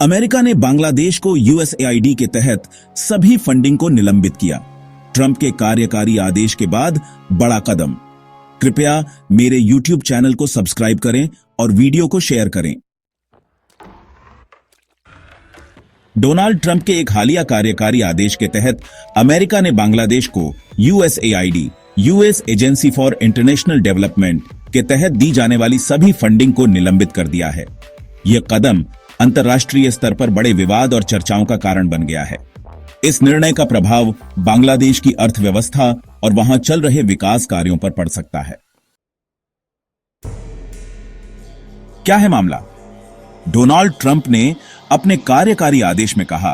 America ने बांग्लादेश को USAID के तहत सभी फंडिंग को निलंबित किया। ट्रंप के कार्यकारी आदेश के बाद बड़ा कदम। कृपया मेरे YouTube चैनल को सब्सक्राइब करें और वीडियो को शेयर करें। डोनाल्ड ट्रंप के एक हालिया कार्यकारी आदेश के तहत अमेरिका ने बांग्लादेश को USAID, US agency for international development के तहत दी जाने वाली सभी फंडिंग को निलंबित कर दिया है। यह कदम अंतर्राष्ट्रीय स्तर पर बड़े विवाद और चर्चाओं का कारण बन गया है। इस निर्णय का प्रभाव बांग्लादेश की अर्थव्यवस्था और वहां चल रहे विकास कार्यों पर पड़ सकता है। क्या है मामला? डोनाल्ड ट्रंप ने अपने कार्यकारी आदेश में कहा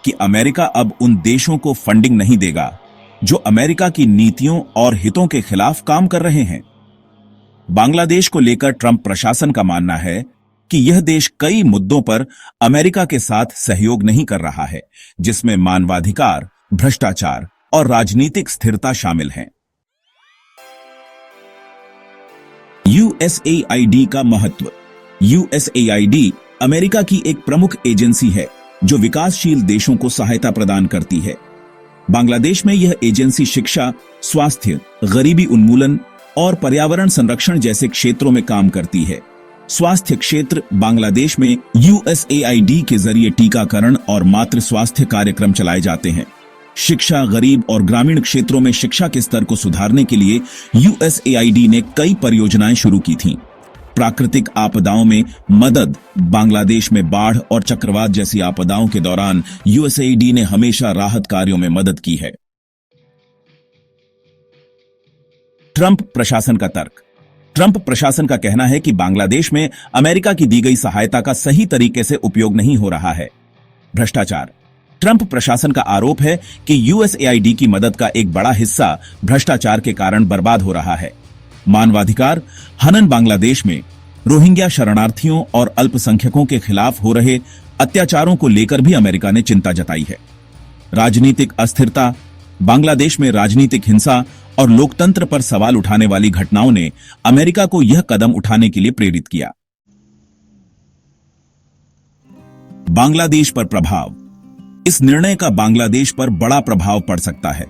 कि अमेरिका अब उन देशों को फंडिंग नहीं देगा जो अमेरिका की नीतियों और हितों के खिलाफ काम कर रहे हैं। बांग्लादेश को लेकर ट्रंप प्रशासन का मानना है कि यह देश कई मुद्दों पर अमेरिका के साथ सहयोग नहीं कर रहा है, जिसमें मानवाधिकार, भ्रष्टाचार और राजनीतिक स्थिरता शामिल हैं। यूएसएआईडी का महत्व। यूएसएआईडी अमेरिका की एक प्रमुख एजेंसी है जो विकासशील देशों को सहायता प्रदान करती है। बांग्लादेश में यह एजेंसी शिक्षा, स्वास्थ्य, गरीबी उन्मूलन और पर्यावरण संरक्षण जैसे क्षेत्रों में काम करती है। स्वास्थ्य क्षेत्र। बांग्लादेश में यूएसएआईडी के जरिए टीकाकरण और मातृ स्वास्थ्य कार्यक्रम चलाए जाते हैं। शिक्षा, गरीब और ग्रामीण क्षेत्रों में शिक्षा के स्तर को सुधारने के लिए यूएसएआईडी ने कई परियोजनाएं शुरू की थीं। प्राकृतिक आपदाओं में मदद। बांग्लादेश में बाढ़ और चक्रवात जैसी आपदाओं के दौरान यूएसएआईडी ने हमेशा राहत कार्यों में मदद की है। ट्रंप प्रशासन का तर्क। ट्रंप प्रशासन का कहना है कि बांग्लादेश में अमेरिका की दी गई सहायता का सही तरीके से उपयोग नहीं हो रहा है। भ्रष्टाचार। ट्रंप प्रशासन का आरोप है कि यूएसएआईडी की मदद का एक बड़ा हिस्सा भ्रष्टाचार के कारण बर्बाद हो रहा है। मानवाधिकार हनन। बांग्लादेश में रोहिंग्या शरणार्थियों और अल्पसंख्यकों के खिलाफ हो रहे अत्याचारों को लेकर भी अमेरिका ने चिंता जताई है। राजनीतिक अस्थिरता। बांग्लादेश में राजनीतिक हिंसा और लोकतंत्र पर सवाल उठाने वाली घटनाओं ने अमेरिका को यह कदम उठाने के लिए प्रेरित किया। बांग्लादेश पर प्रभाव। इस निर्णय का बांग्लादेश पर बड़ा प्रभाव पड़ सकता है।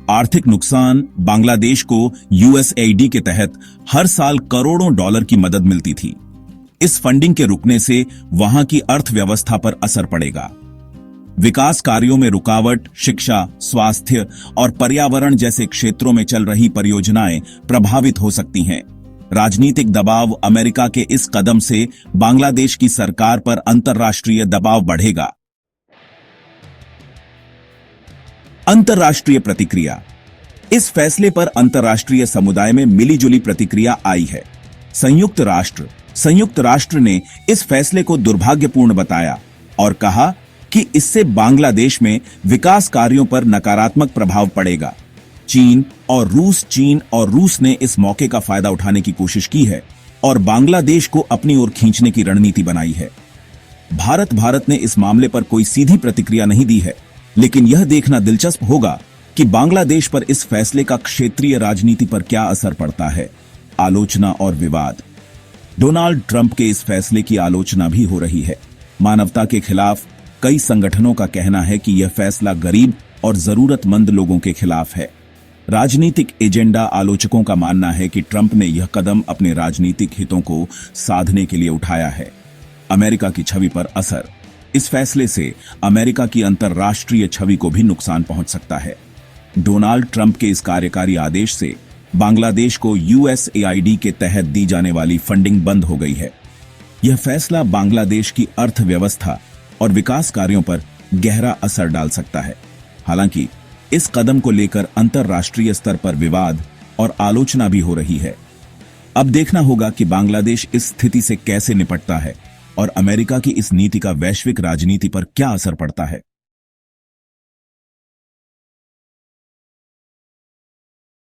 आर्थिक नुकसान। बांग्लादेश को यूएसएआईडी के तहत हर साल करोड़ों डॉलर की मदद मिलती थी। इस फंडिंग के रुकने से वहां की अर्थव्यवस्था पर असर पड़ेगा। विकास कार्यों में रुकावट। शिक्षा, स्वास्थ्य और पर्यावरण जैसे क्षेत्रों में चल रही परियोजनाएं प्रभावित हो सकती हैं। राजनीतिक दबाव। अमेरिका के इस कदम से बांग्लादेश की सरकार पर अंतर्राष्ट्रीय दबाव बढ़ेगा। अंतर्राष्ट्रीय प्रतिक्रिया। इस फैसले पर अंतर्राष्ट्रीय समुदाय में मिलीजुली प्रतिक्रिया आई है। संयुक्त राष्ट्र ने इस फैसले को दुर्भाग्यपूर्ण बताया और कहा कि इससे बांग्लादेश में विकास कार्यों पर नकारात्मक प्रभाव पड़ेगा। चीन और रूस ने इस मौके का फायदा उठाने की कोशिश की है और बांग्लादेश को अपनी ओर खींचने की रणनीति बनाई है। भारत ने इस मामले पर कोई सीधी प्रतिक्रिया नहीं दी है, लेकिन यह देखना दिलचस्प होगा कि बांग्लादेश पर इस फैसले का क्षेत्रीय राजनीति पर क्या असर पड़ता है। आलोचना और विवाद। डोनाल्ड ट्रंप के इस फैसले की आलोचना भी हो रही है। मानवता के खिलाफ। कई संगठनों का कहना है कि यह फैसला गरीब और जरूरतमंद लोगों के खिलाफ है। राजनीतिक एजेंडा। आलोचकों का मानना है कि ट्रंप ने यह कदम अपने राजनीतिक हितों को साधने के लिए उठाया है। अमेरिका की छवि पर असर। इस फैसले से अमेरिका की अंतर्राष्ट्रीय छवि को भी नुकसान पहुंच सकता है। डोनाल्ड ट्रंप के इस कार्यकारी आदेश से बांग्लादेश को यूएसएआईडी के तहत दी जाने वाली फंडिंग बंद हो गई है। यह फैसला बांग्लादेश की अर्थव्यवस्था और विकास कार्यों पर गहरा असर डाल सकता है। हालांकि इस कदम को लेकर अंतर्राष्ट्रीय स्तर पर विवाद और आलोचना भी हो रही है। अब देखना होगा कि बांग्लादेश इस स्थिति से कैसे निपटता है और अमेरिका की इस नीति का वैश्विक राजनीति पर क्या असर पड़ता है।